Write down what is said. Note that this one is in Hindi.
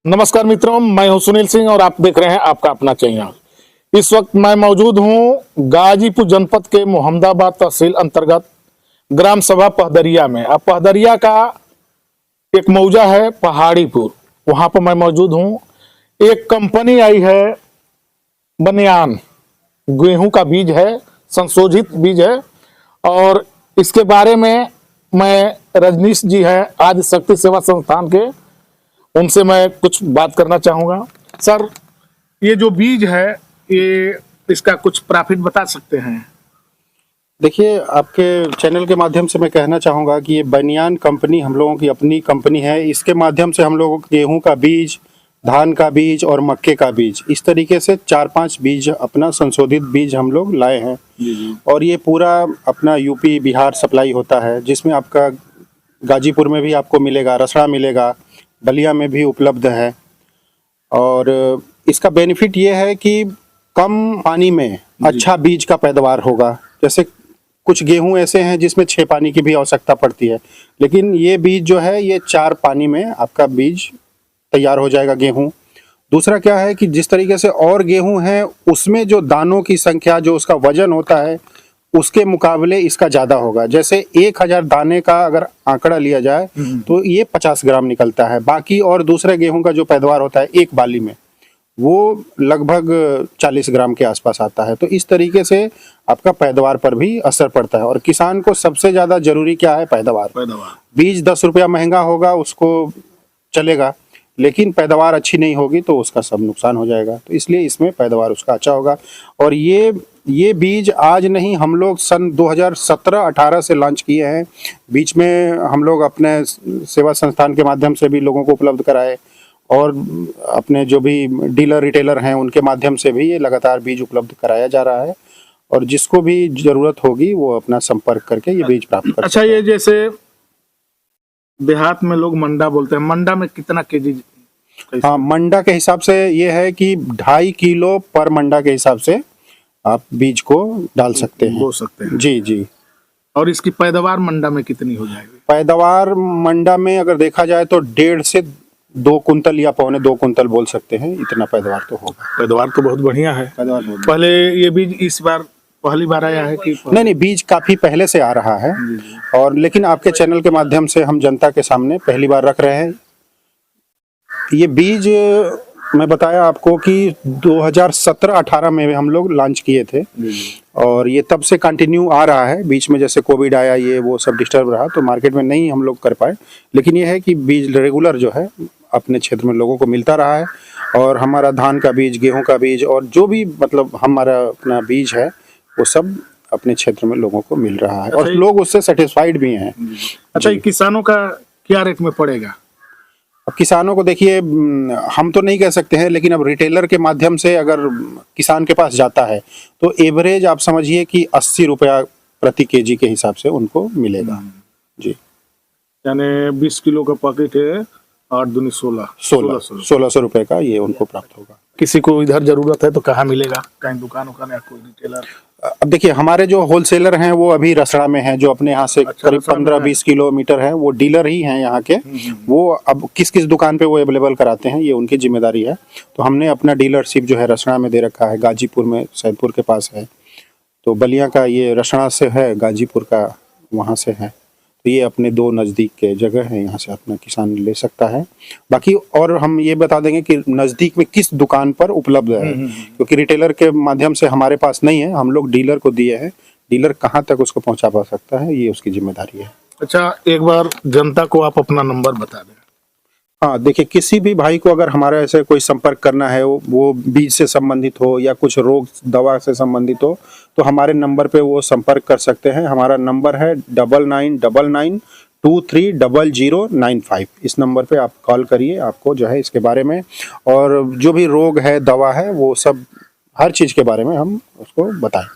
नमस्कार मित्रों, मैं हूं सुनील सिंह और आप देख रहे हैं आपका अपना चैनल। इस वक्त मैं मौजूद हूं गाजीपुर जनपद के मोहम्मदाबाद तहसील अंतर्गत ग्राम सभा पहदरिया में। अब पहदरिया का एक मौजा है पहाड़ीपुर, वहां पर मैं मौजूद हूं। एक कंपनी आई है बनियान, गेहूं का बीज है, संशोधित बीज है और इसके बारे में मैं रजनीश जी हैं आदि शक्ति सेवा संस्थान के, उनसे मैं कुछ बात करना चाहूंगा। सर, ये जो बीज है, ये इसका कुछ प्रॉफिट बता सकते हैं? देखिए, आपके चैनल के माध्यम से मैं कहना चाहूँगा कि ये बनियान कंपनी हम लोगों की अपनी कंपनी है। इसके माध्यम से हम लोग गेहूं का बीज, धान का बीज और मक्के का बीज, इस तरीके से 4-5 बीज अपना संशोधित बीज हम लोग लाए हैं। और ये पूरा अपना यूपी बिहार सप्लाई होता है, जिसमें आपका गाजीपुर में भी आपको मिलेगा, रसड़ा मिलेगा, बलिया में भी उपलब्ध है। और इसका बेनिफिट ये है कि कम पानी में अच्छा बीज का पैदावार होगा। जैसे कुछ गेहूं ऐसे हैं जिसमें 6 पानी की भी आवश्यकता पड़ती है, लेकिन ये बीज जो है ये 4 पानी में आपका बीज तैयार हो जाएगा गेहूं। दूसरा क्या है कि जिस तरीके से और गेहूं है उसमें जो दानों की संख्या, जो उसका वजन होता है, उसके मुकाबले इसका ज़्यादा होगा। जैसे 1000 दाने का अगर आंकड़ा लिया जाए तो ये 50 ग्राम निकलता है। बाकी और दूसरे गेहूं का जो पैदावार होता है एक बाली में, वो लगभग 40 ग्राम के आसपास आता है। तो इस तरीके से आपका पैदावार पर भी असर पड़ता है। और किसान को सबसे ज़्यादा जरूरी क्या है? पैदावार। बीज 10 रुपया महंगा होगा उसको चलेगा, लेकिन पैदावार अच्छी नहीं होगी तो उसका सब नुकसान हो जाएगा। तो इसलिए इसमें पैदावार उसका अच्छा होगा। और ये बीज आज नहीं, हम लोग सन 2017-18 से लॉन्च किए हैं। बीच में हम लोग अपने सेवा संस्थान के माध्यम से भी लोगों को उपलब्ध कराए और अपने जो भी डीलर रिटेलर हैं उनके माध्यम से भी ये लगातार बीज उपलब्ध कराया जा रहा है। और जिसको भी ज़रूरत होगी वो अपना संपर्क करके ये बीज प्राप्त कर अच्छा, ये जैसे देहात में लोग मंडा बोलते हैं, मंडा में कितना केजी? हाँ, मंडा के हिसाब से ये है कि 2.5 किलो पर मंडा के हिसाब से आप बीज को डाल सकते हैं, बो सकते हैं। जी जी। और इसकी पैदावार मंडा में कितनी हो जाएगी? पैदावार मंडा में अगर देखा जाए तो 1.5 से 2 कुंतल या 2.25 कुंतल बोल सकते हैं, इतना पैदावार तो होगा। पैदावार तो बहुत बढ़िया है। पहले ये बीज इस बार पहली बार आया है कि? नहीं, बीज काफी पहले से आ रहा है। और लेकिन आपके चैनल के माध्यम से हम जनता के सामने पहली बार रख रहे हैं। ये बीज मैं बताया आपको कि 2017-18 में हम लोग लॉन्च किए थे और ये तब से कंटिन्यू आ रहा है। बीच में जैसे कोविड आया, ये वो सब डिस्टर्ब रहा तो मार्केट में नहीं हम लोग कर पाए, लेकिन ये है कि बीज रेगुलर जो है अपने क्षेत्र में लोगों को मिलता रहा है। और हमारा धान का बीज, गेहूं का बीज और जो भी मतलब हमारा अपना बीज है वो सब अपने क्षेत्र में लोगों को मिल रहा है। और लोग उससे सेटिस्फाइड भी हैं। अच्छा, किसानों का क्या रेट में पड़ेगा? अब किसानों को देखिए, हम तो नहीं कह सकते हैं, लेकिन अब रिटेलर के माध्यम से अगर किसान के पास जाता है तो एवरेज आप समझिए कि 80 रुपया प्रति केजी के हिसाब से उनको मिलेगा जी। यानी 20 किलो का पैकेट है, 8 दूनी 1600 रुपए का ये उनको प्राप्त होगा। किसी को इधर जरूरत है तो कहाँ मिलेगा? कहीं दुकान या कोई रिटेलर? अब देखिए, हमारे जो होलसेलर हैं वो अभी रसड़ा में हैं, जो अपने यहाँ से करीब 15-20 किलोमीटर है। वो डीलर ही हैं यहाँ के। वो अब किस किस दुकान पे वो अवेलेबल कराते हैं ये उनकी जिम्मेदारी है। तो हमने अपना डीलरशिप जो है रसड़ा में दे रखा है, गाजीपुर में सैदपुर के पास है। तो बलिया का ये रसड़ा से है, गाजीपुर का वहाँ से है। तो ये अपने 2 नज़दीक के जगह है, यहाँ से अपना किसान ले सकता है। बाकी और हम ये बता देंगे कि नज़दीक में किस दुकान पर उपलब्ध है, क्योंकि रिटेलर के माध्यम से हमारे पास नहीं है, हम लोग डीलर को दिए हैं। डीलर कहाँ तक उसको पहुँचा पा सकता है ये उसकी जिम्मेदारी है। अच्छा, एक बार जनता को आप अपना नंबर बता दें। हाँ, देखिए, किसी भी भाई को अगर हमारा ऐसे कोई संपर्क करना है, वो बीज से संबंधित हो या कुछ रोग दवा से संबंधित हो, तो हमारे नंबर पे वो संपर्क कर सकते हैं। हमारा नंबर है 9999230095। इस नंबर पे आप कॉल करिए, आपको जो है इसके बारे में और जो भी रोग है, दवा है, वो सब हर चीज़ के बारे में हम उसको बताएं।